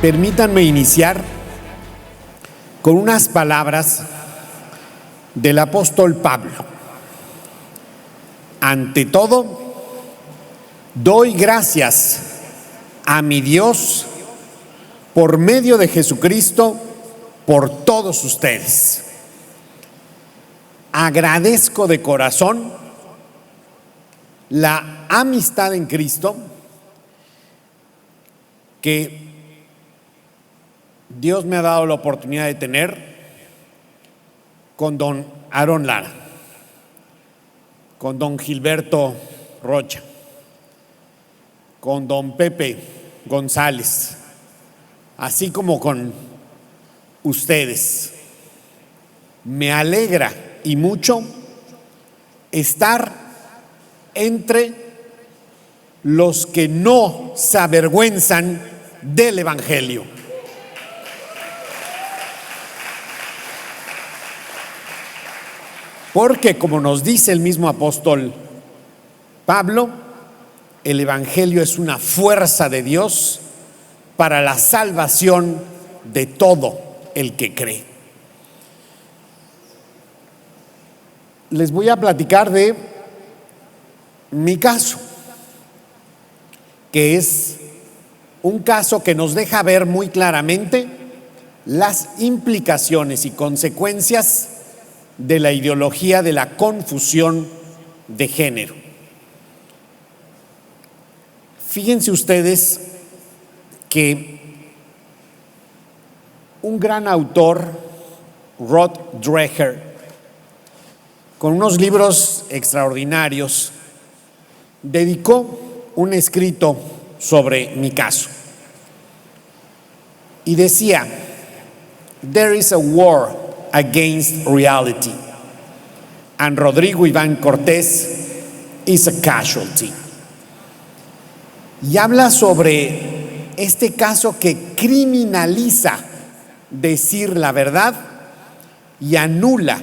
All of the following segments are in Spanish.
Permítanme iniciar con unas palabras del apóstol Pablo. Ante todo, doy gracias a mi Dios por medio de Jesucristo por todos ustedes. Agradezco de corazón la amistad en Cristo que Dios me ha dado la oportunidad de tener con don Aarón Lara, con don Gilberto Rocha, con don Pepe González, así como con ustedes. Me alegra y mucho estar entre los que no se avergüenzan del Evangelio. Porque, como nos dice el mismo apóstol Pablo, el Evangelio es una fuerza de Dios para la salvación de todo el que cree. Les voy a platicar de mi caso, que es un caso que nos deja ver muy claramente las implicaciones y consecuencias de la ideología de la confusión de género. Fíjense ustedes que un gran autor, Rod Dreher, con unos libros extraordinarios, dedicó un escrito sobre mi caso. Y decía: "There is a war against reality, and Rodrigo Iván Cortés is a casualty". Y habla sobre este caso que criminaliza decir la verdad y anula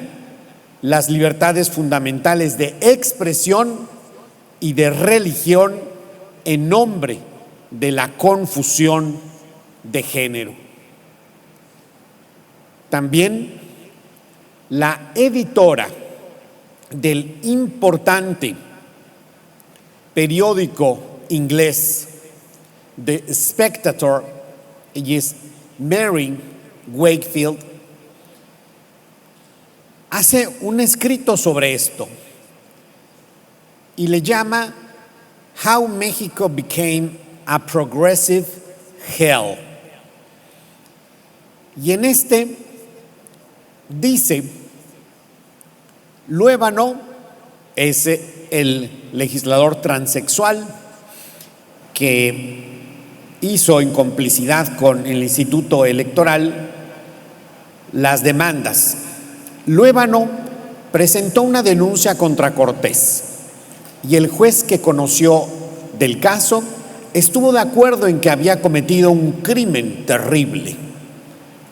las libertades fundamentales de expresión y de religión en nombre de la confusión de género. También la editora del importante periódico inglés The Spectator, ella es Mary Wakefield, hace un escrito sobre esto y le llama How Mexico Became a Progressive Hell. Y en este dice: Luébano es el legislador transexual que hizo en complicidad con el Instituto Electoral las demandas. Luébano presentó una denuncia contra Cortés y el juez que conoció del caso estuvo de acuerdo en que había cometido un crimen terrible.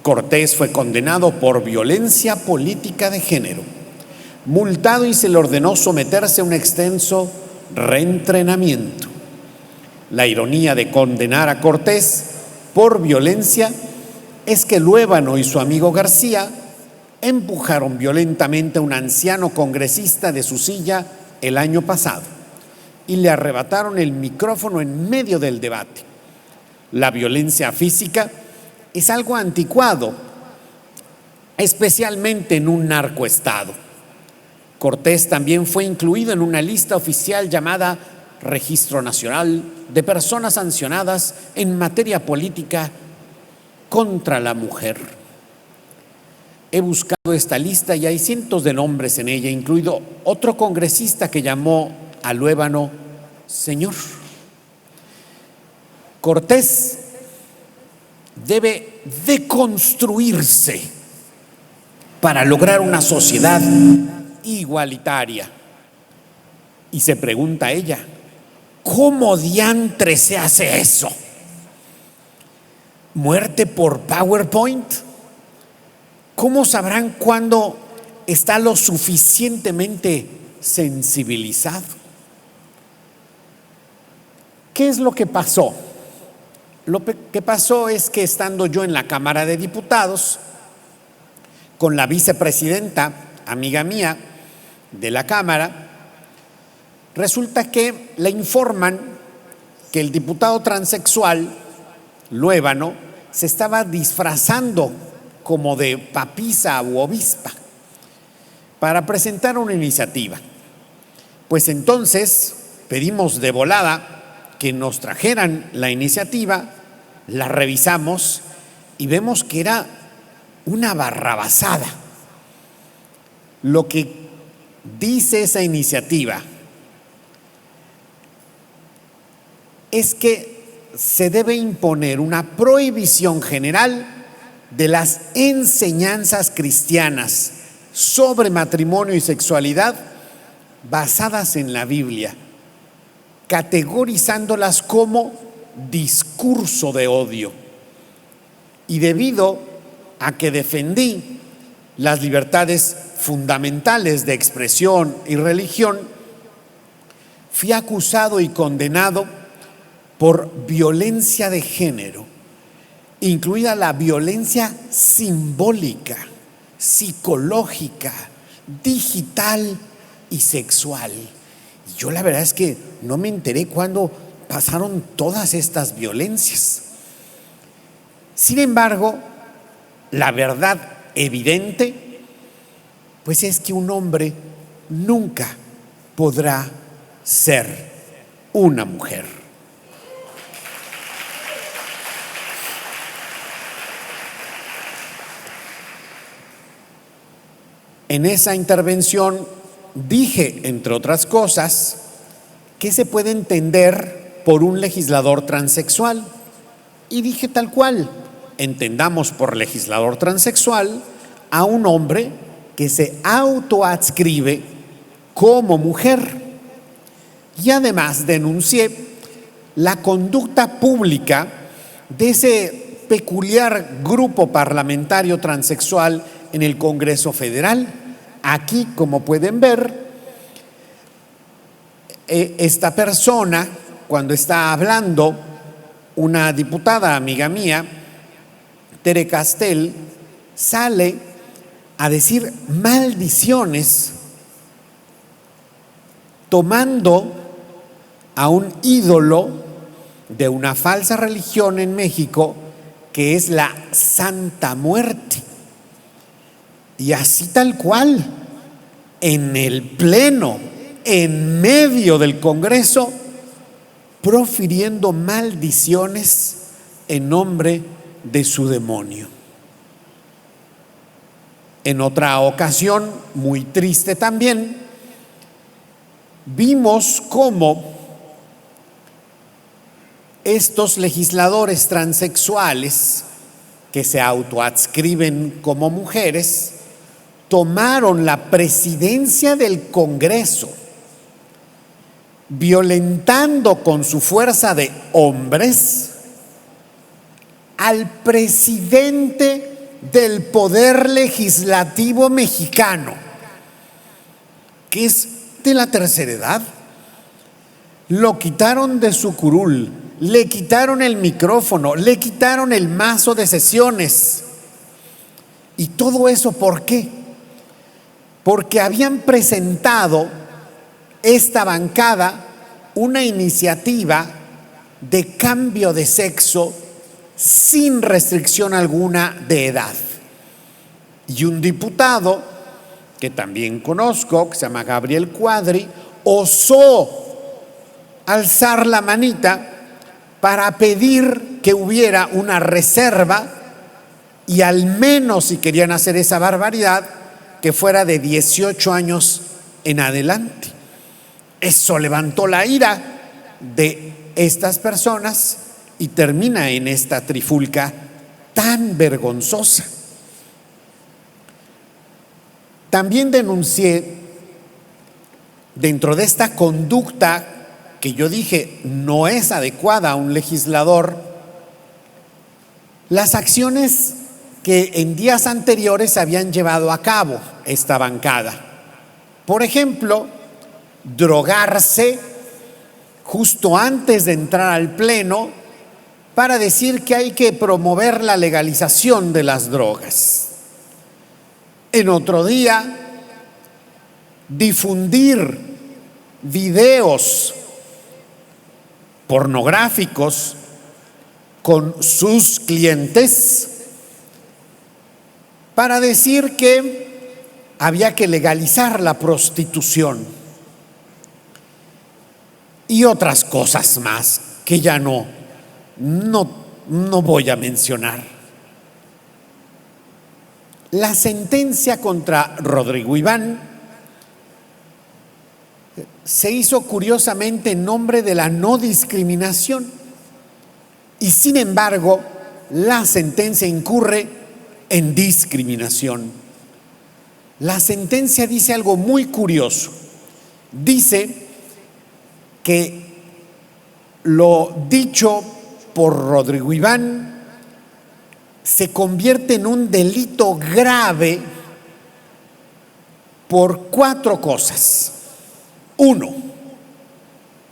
Cortés fue condenado por violencia política de género, multado y se le ordenó someterse a un extenso reentrenamiento. La ironía de condenar a Cortés por violencia es que Luébano y su amigo García empujaron violentamente a un anciano congresista de su silla el año pasado y le arrebataron el micrófono en medio del debate. La violencia física es algo anticuado, especialmente en un narcoestado. Cortés también fue incluido en una lista oficial llamada Registro Nacional de Personas Sancionadas en materia política contra la mujer. He buscado esta lista y hay cientos de nombres en ella, incluido otro congresista que llamó a Luébano señor. Cortés debe deconstruirse para lograr una sociedad igualitaria. Y se pregunta ella: ¿cómo diantre se hace eso? ¿Muerte por PowerPoint? ¿Cómo sabrán cuándo está lo suficientemente sensibilizado? ¿Qué es lo que pasó? que pasó es que estando yo en la Cámara de Diputados, con la vicepresidenta, amiga mía, de la Cámara, resulta que le informan que el diputado transexual, Luébano, se estaba disfrazando como de papisa u obispa para presentar una iniciativa. Pues entonces pedimos de volada que nos trajeran la iniciativa, la revisamos y vemos que era una barrabasada. Lo que dice esa iniciativa es que se debe imponer una prohibición general de las enseñanzas cristianas sobre matrimonio y sexualidad basadas en la Biblia, categorizándolas como discurso de odio. Y debido a que defendí las libertades fundamentales de expresión y religión, fui acusado y condenado por violencia de género, incluida la violencia simbólica, psicológica, digital y sexual. Y yo la verdad es que no me enteré cuándo pasaron todas estas violencias. Sin embargo, la verdad evidente, pues es que un hombre nunca podrá ser una mujer. En esa intervención dije, entre otras cosas, ¿qué se puede entender por un legislador transexual? Y dije tal cual: entendamos por legislador transexual a un hombre que se autoadscribe como mujer. Y además denuncié la conducta pública de ese peculiar grupo parlamentario transexual en el Congreso Federal. Aquí, como pueden ver, esta persona, cuando está hablando, una diputada amiga mía, Tere Castel, sale a decir maldiciones tomando a un ídolo de una falsa religión en México, que es la Santa Muerte. Y así tal cual, en el pleno, en medio del Congreso, profiriendo maldiciones en nombre de su demonio. En otra ocasión, muy triste también, vimos cómo estos legisladores transexuales que se autoadscriben como mujeres tomaron la presidencia del Congreso, violentando con su fuerza de hombres al presidente del Poder Legislativo mexicano, que es de la tercera edad. Lo quitaron de su curul, le quitaron el micrófono, le quitaron el mazo de sesiones. ¿Y todo eso por qué? Porque habían presentado esta bancada una iniciativa de cambio de sexo sin restricción alguna de edad. Y un diputado que también conozco, que se llama Gabriel Cuadri, osó alzar la manita para pedir que hubiera una reserva y al menos, si querían hacer esa barbaridad, que fuera de 18 años en adelante. Eso levantó la ira de estas personas y termina en esta trifulca tan vergonzosa. También denuncié, dentro de esta conducta que yo dije no es adecuada a un legislador, las acciones que en días anteriores habían llevado a cabo esta bancada. Por ejemplo, drogarse justo antes de entrar al pleno para decir que hay que promover la legalización de las drogas. En otro día, difundir videos pornográficos con sus clientes para decir que había que legalizar la prostitución y otras cosas más que ya no voy a mencionar. La sentencia contra Rodrigo Iván se hizo curiosamente en nombre de la no discriminación y sin embargo la sentencia incurre en discriminación. La sentencia dice algo muy curioso. Dice que lo dicho por Rodrigo Iván se convierte en un delito grave por 4 cosas. 1,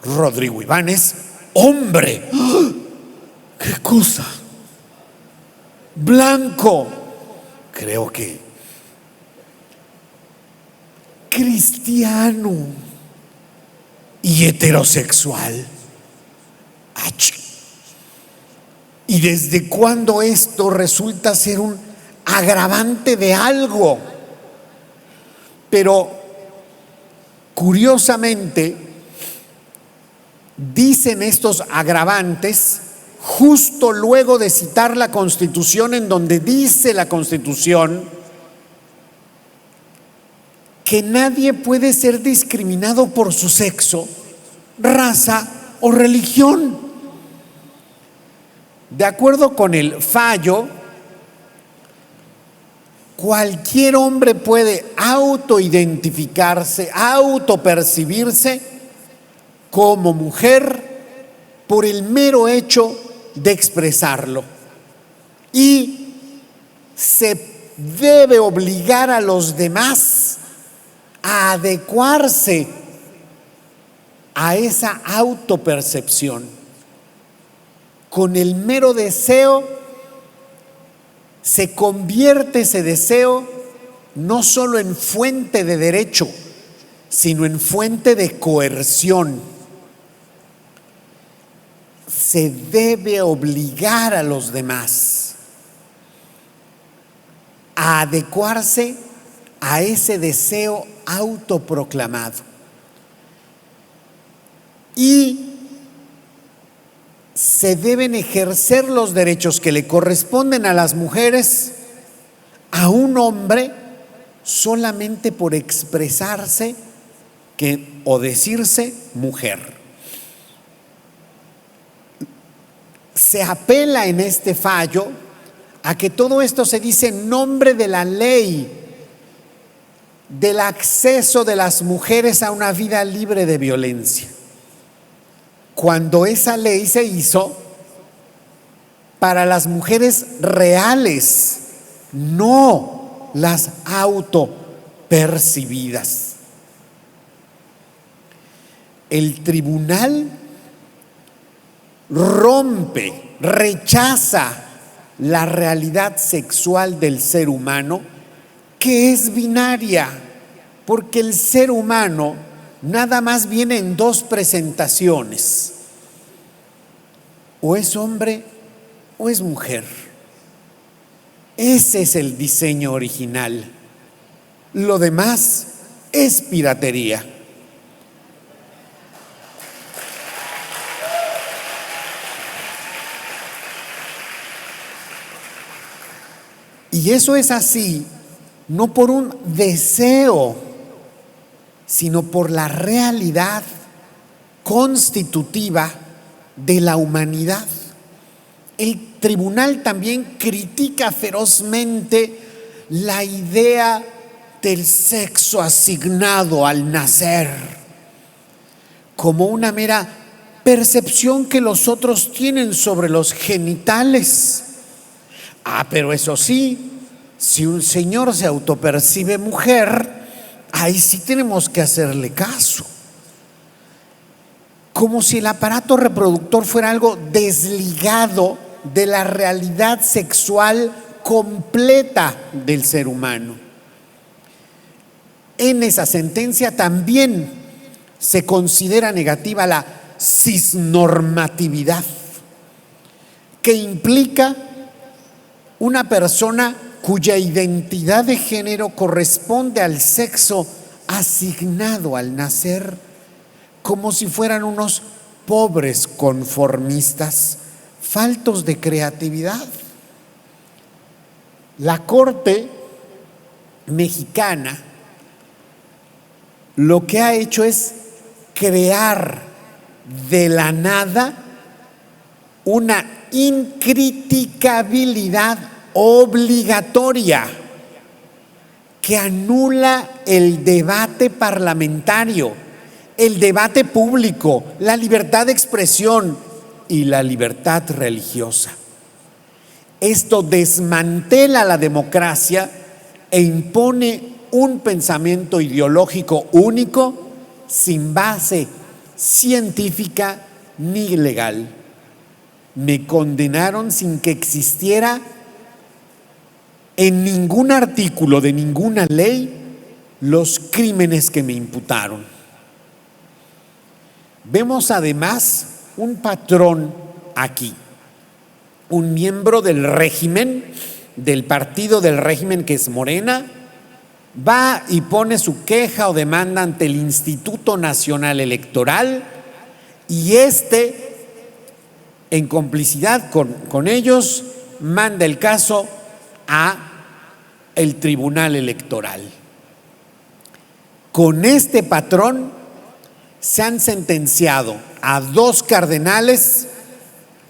Rodrigo Iván es hombre. ¿Qué cosa? Blanco, creo que cristiano y heterosexual. ¡Ach! ¿Y desde cuándo esto resulta ser un agravante de algo? Pero curiosamente dicen estos agravantes justo luego de citar la Constitución, en donde dice la Constitución que nadie puede ser discriminado por su sexo, raza o religión. De acuerdo con el fallo, cualquier hombre puede autoidentificarse, autopercibirse como mujer por el mero hecho de expresarlo. Y se debe obligar a los demás a adecuarse a esa autopercepción. Con el mero deseo se convierte ese deseo no solo en fuente de derecho, sino en fuente de coerción. Se debe obligar a los demás a adecuarse a ese deseo autoproclamado. Y se deben ejercer los derechos que le corresponden a las mujeres a un hombre solamente por expresarse o decirse mujer. Se apela en este fallo a que todo esto se dice en nombre de la ley, del acceso de las mujeres a una vida libre de violencia, cuando esa ley se hizo para las mujeres reales, no las autopercibidas. El tribunal rompe, rechaza la realidad sexual del ser humano, que es binaria, porque el ser humano nada más viene en 2 presentaciones: o es hombre o es mujer. Ese es el diseño original. Lo demás es piratería. Y eso es así, no por un deseo, sino por la realidad constitutiva de la humanidad. El tribunal también critica ferozmente la idea del sexo asignado al nacer como una mera percepción que los otros tienen sobre los genitales. Pero eso sí, si un señor se autopercibe mujer, ahí sí tenemos que hacerle caso. como si el aparato reproductor fuera algo desligado de la realidad sexual completa del ser humano. En esa sentencia también se considera negativa la cisnormatividad, que implica una persona cuya identidad de género corresponde al sexo asignado al nacer, como si fueran unos pobres conformistas, faltos de creatividad. La Corte mexicana lo que ha hecho es crear de la nada una incriticabilidad obligatoria que anula el debate parlamentario, el debate público, la libertad de expresión y la libertad religiosa. Esto desmantela la democracia e impone un pensamiento ideológico único sin base científica ni legal. Me condenaron sin que existiera en ningún artículo de ninguna ley los crímenes que me imputaron. Vemos además un patrón aquí. Un miembro del régimen, del partido del régimen que es Morena, va y pone su queja o demanda ante el Instituto Nacional Electoral y en complicidad con ellos, manda el caso a el Tribunal Electoral. Con este patrón se han sentenciado a 2 cardenales,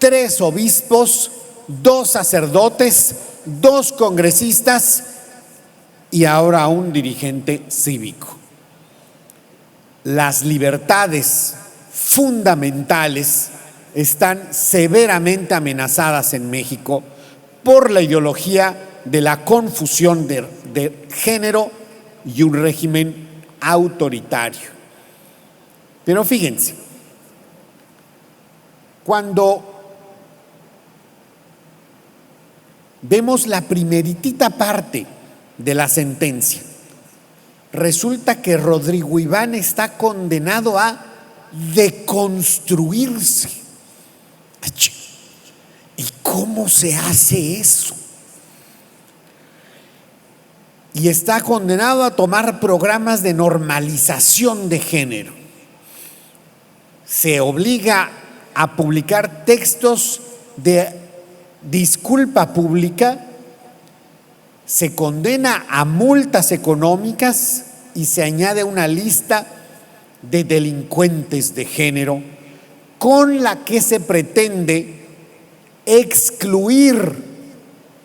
3 obispos, 2 sacerdotes, 2 congresistas y ahora a un dirigente cívico. Las libertades fundamentales están severamente amenazadas en México por la ideología de la confusión de género y un régimen autoritario. Pero fíjense, cuando vemos la primeritita parte de la sentencia, resulta que Rodrigo Iván está condenado a deconstruirse. ¿Y cómo se hace eso? Y está condenado a tomar programas de normalización de género. Se obliga a publicar textos de disculpa pública, se condena a multas económicas y se añade una lista de delincuentes de género con la que se pretende excluir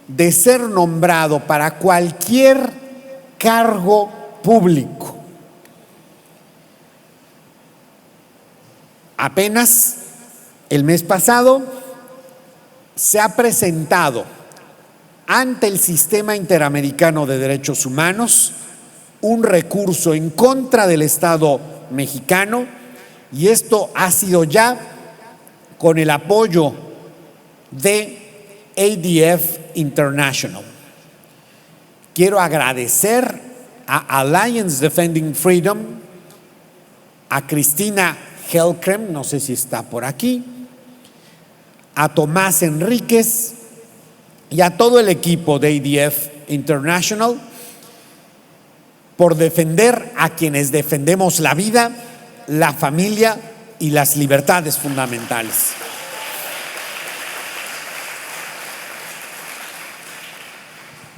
de ser nombrado para cualquier cargo público. Apenas el mes pasado se ha presentado ante el Sistema Interamericano de Derechos Humanos un recurso en contra del Estado mexicano, y esto ha sido ya con el apoyo de ADF International. Quiero agradecer a Alliance Defending Freedom, a Cristina Hellkrem, no sé si está por aquí, a Tomás Enríquez y a todo el equipo de ADF International por defender a quienes defendemos la vida, la familia y las libertades fundamentales.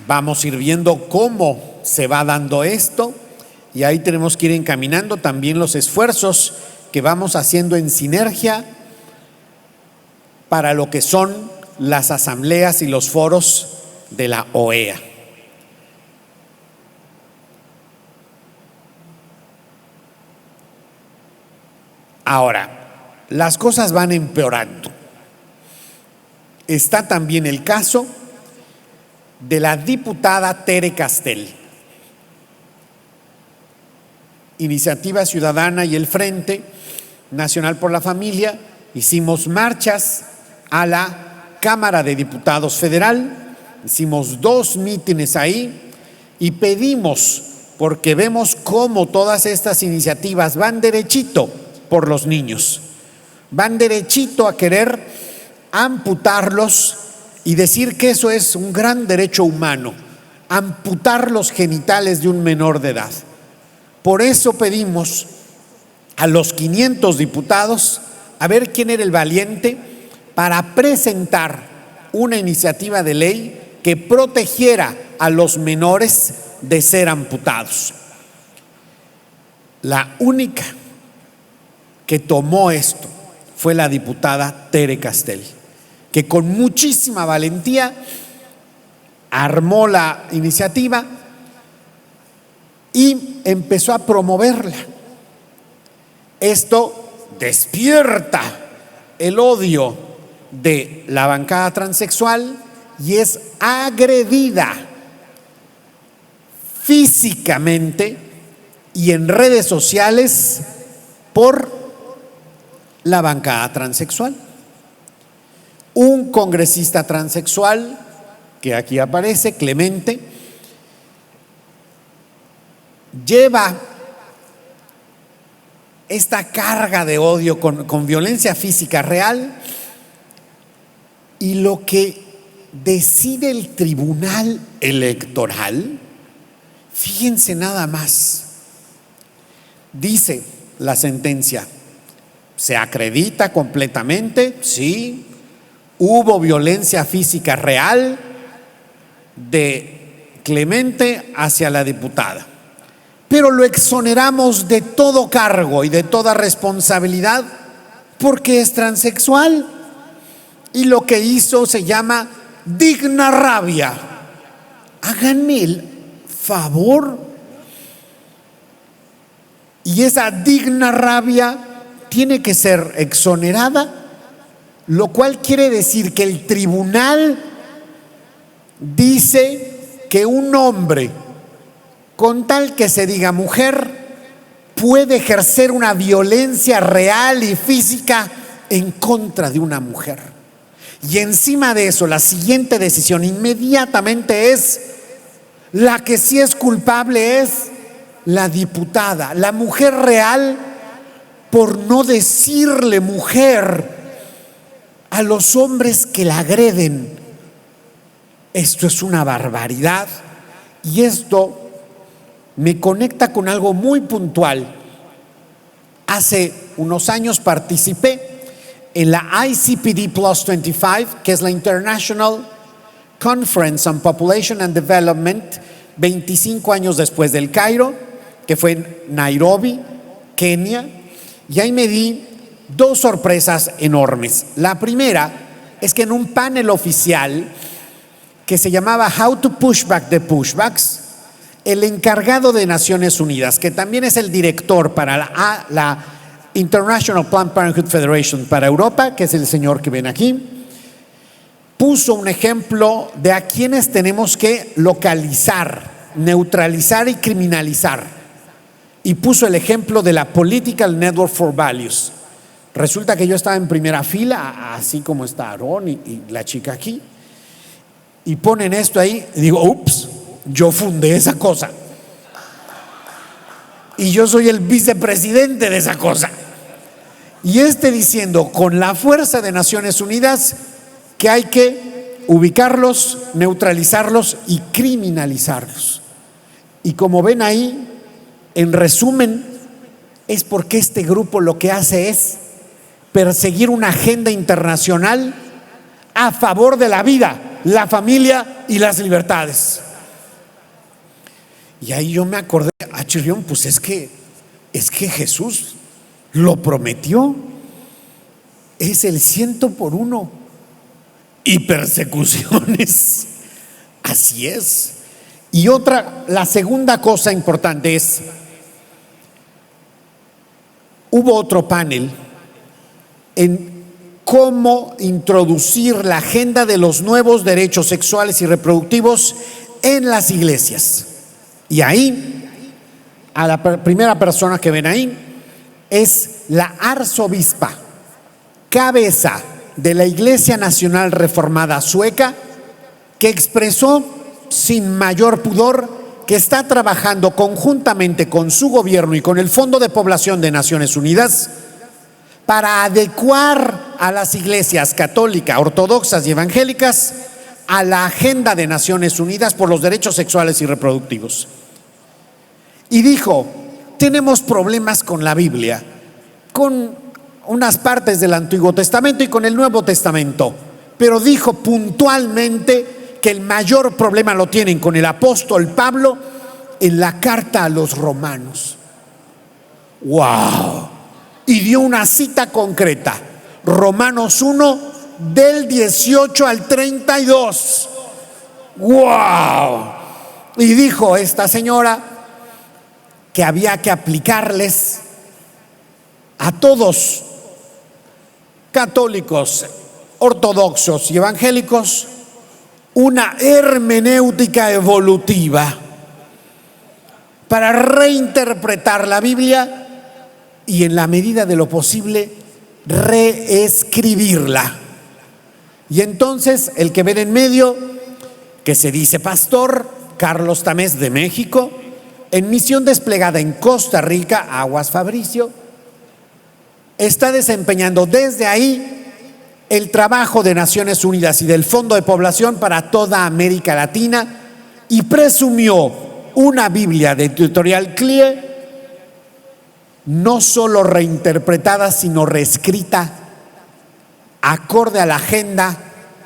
Vamos a ir viendo cómo se va dando esto y ahí tenemos que ir encaminando también los esfuerzos que vamos haciendo en sinergia para lo que son las asambleas y los foros de la OEA. Ahora, las cosas van empeorando. Está también el caso de la diputada Tere Castel. Iniciativa Ciudadana y el Frente Nacional por la Familia, hicimos marchas a la Cámara de Diputados Federal, hicimos 2 mítines ahí y pedimos, porque vemos cómo todas estas iniciativas van derechito por los niños, van derechito a querer amputarlos y decir que eso es un gran derecho humano, amputar los genitales de un menor de edad. Por eso pedimos a los 500 diputados a ver quién era el valiente para presentar una iniciativa de ley que protegiera a los menores de ser amputados. La única que tomó esto fue la diputada Tere Castel, que con muchísima valentía armó la iniciativa y empezó a promoverla. Esto despierta el odio de la bancada transexual y es agredida físicamente y en redes sociales por la bancada transexual. Un congresista transexual que aquí aparece, Clemente, lleva esta carga de odio con violencia física real, y lo que decide el Tribunal Electoral, fíjense nada más, dice la sentencia: se acredita completamente, sí, hubo violencia física real de Clemente hacia la diputada, pero lo exoneramos de todo cargo y de toda responsabilidad porque es transexual y lo que hizo se llama digna rabia. Háganme el favor. Y esa digna rabia tiene que ser exonerada, lo cual quiere decir que el tribunal dice que un hombre, con tal que se diga mujer, puede ejercer una violencia real y física en contra de una mujer. Y encima de eso, la siguiente decisión inmediatamente es: la que sí es culpable es la diputada, la mujer real, por no decirle mujer a los hombres que la agreden. Esto es una barbaridad, y esto me conecta con algo muy puntual. Hace unos años participé en la ICPD Plus 25, que es la International Conference on Population and Development, 25 años después del Cairo, que fue en Nairobi, Kenia, y ahí me di 2 sorpresas enormes. La primera es que en un panel oficial que se llamaba How to Push Back the Pushbacks, el encargado de Naciones Unidas, que también es el director para la International Planned Parenthood Federation para Europa, que es el señor que ven aquí, puso un ejemplo de a quienes tenemos que localizar, neutralizar y criminalizar, y puso el ejemplo de la Political Network for Values. Resulta que yo estaba en primera fila, así como está Aarón y la chica aquí, y ponen esto ahí, y digo, ups, yo fundé esa cosa y yo soy el vicepresidente de esa cosa. Y diciendo con la fuerza de Naciones Unidas que hay que ubicarlos, neutralizarlos y criminalizarlos. Y como ven ahí, en resumen, es porque este grupo lo que hace es perseguir una agenda internacional a favor de la vida, la familia y las libertades. Y ahí yo me acordé, Chirrión, pues es que Jesús lo prometió, es el 100 por 1 y persecuciones, así es. Y la segunda cosa importante es, hubo otro panel en cómo introducir la agenda de los nuevos derechos sexuales y reproductivos en las iglesias. Y ahí, a la primera persona que ven ahí, es la arzobispa, cabeza de la Iglesia Nacional Reformada Sueca, que expresó sin mayor pudor que está trabajando conjuntamente con su gobierno y con el Fondo de Población de Naciones Unidas para adecuar a las iglesias católicas, ortodoxas y evangélicas a la agenda de Naciones Unidas por los derechos sexuales y reproductivos. Y dijo: tenemos problemas con la Biblia, con unas partes del Antiguo Testamento y con el Nuevo Testamento, pero dijo puntualmente que el mayor problema lo tienen con el apóstol Pablo en la carta a los romanos. ¡Wow! Y dio una cita concreta, Romanos 1, del 18 al 32. ¡Wow! Y dijo esta señora que había que aplicarles a todos, católicos, ortodoxos y evangélicos, una hermenéutica evolutiva para reinterpretar la Biblia y, en la medida de lo posible, reescribirla. Y entonces el que ven en medio, que se dice pastor, Carlos Tamés, de México, en misión desplegada en Costa Rica, Aguas Fabricio, está desempeñando desde ahí el trabajo de Naciones Unidas y del Fondo de Población para toda América Latina, y presumió una Biblia de Editorial CLIE no solo reinterpretada, sino reescrita acorde a la agenda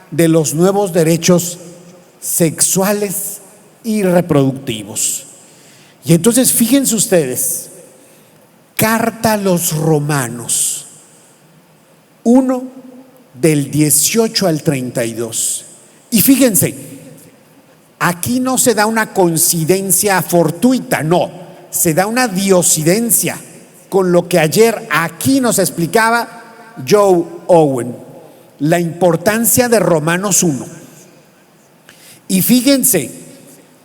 de los nuevos derechos sexuales y reproductivos. Y entonces fíjense ustedes, carta a los Romanos 1, del 18 al 32. Y fíjense, aquí no se da una coincidencia fortuita, no, se da una diosidencia con lo que ayer aquí nos explicaba Joe Owen, la importancia de Romanos 1. Y fíjense,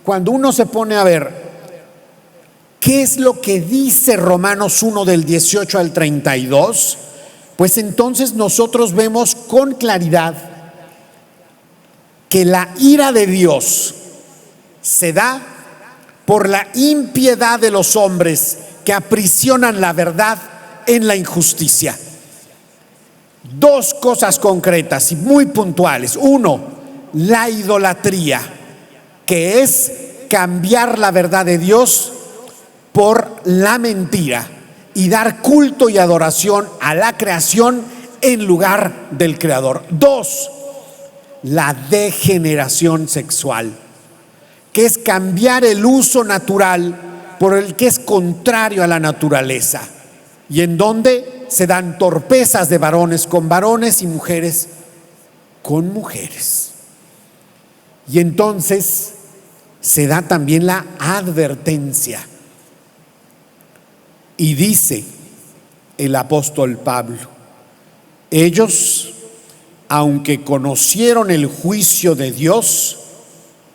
cuando uno se pone a ver qué es lo que dice Romanos 1 del 18 al 32, pues entonces nosotros vemos con claridad que la ira de Dios se da por la impiedad de los hombres que aprisionan la verdad en la injusticia. Dos cosas concretas y muy puntuales. Uno, la idolatría, que es cambiar la verdad de Dios por la mentira y dar culto y adoración a la creación en lugar del Creador. Dos, la degeneración sexual, que es cambiar el uso natural por el que es contrario a la naturaleza, y en donde se dan torpezas de varones con varones y mujeres con mujeres. Y entonces se da también la advertencia. Y dice el apóstol Pablo: ellos, aunque conocieron el juicio de Dios,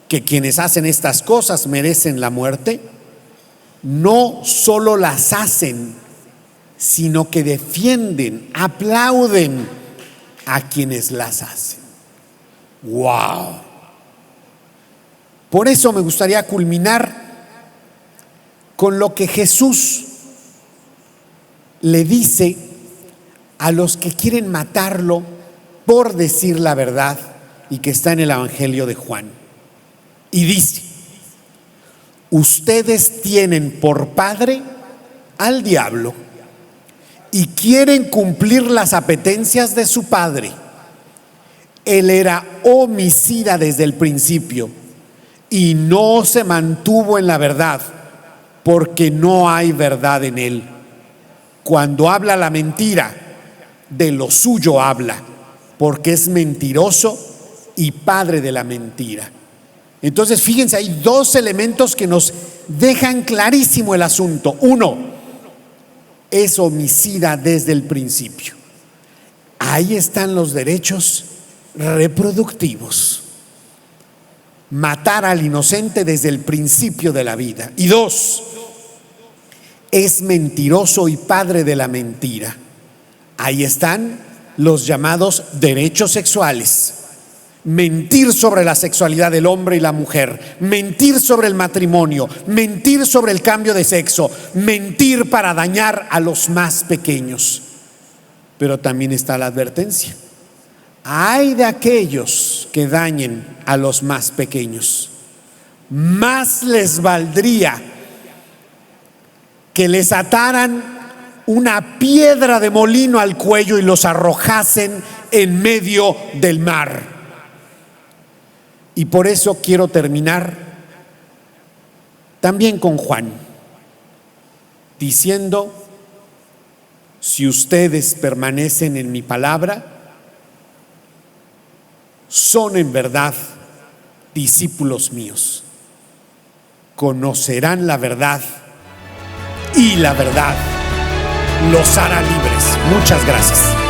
que quienes hacen estas cosas merecen la muerte, no solo las hacen, sino que defienden, aplauden a quienes las hacen. ¡Wow! Por eso me gustaría culminar con lo que Jesús le dice a los que quieren matarlo por decir la verdad, y que está en el Evangelio de Juan. Y dice: ustedes tienen por padre al diablo y quieren cumplir las apetencias de su padre. Él era homicida desde el principio y no se mantuvo en la verdad, porque no hay verdad en él. Cuando habla la mentira, de lo suyo habla, porque es mentiroso y padre de la mentira. Entonces, fíjense, hay dos elementos que nos dejan clarísimo el asunto. Uno, es homicida desde el principio. Ahí están los derechos reproductivos. Matar al inocente desde el principio de la vida. Y dos, es mentiroso y padre de la mentira. Ahí están los llamados derechos sexuales. Mentir sobre la sexualidad del hombre y la mujer, mentir sobre el matrimonio, mentir sobre el cambio de sexo, mentir para dañar a los más pequeños. Pero también está la advertencia: ay de aquellos que dañen a los más pequeños. Más les valdría que les ataran una piedra de molino al cuello y los arrojasen en medio del mar. Y por eso quiero terminar también con Juan, diciendo: si ustedes permanecen en mi palabra, son en verdad discípulos míos. Conocerán la verdad y la verdad los hará libres. Muchas gracias.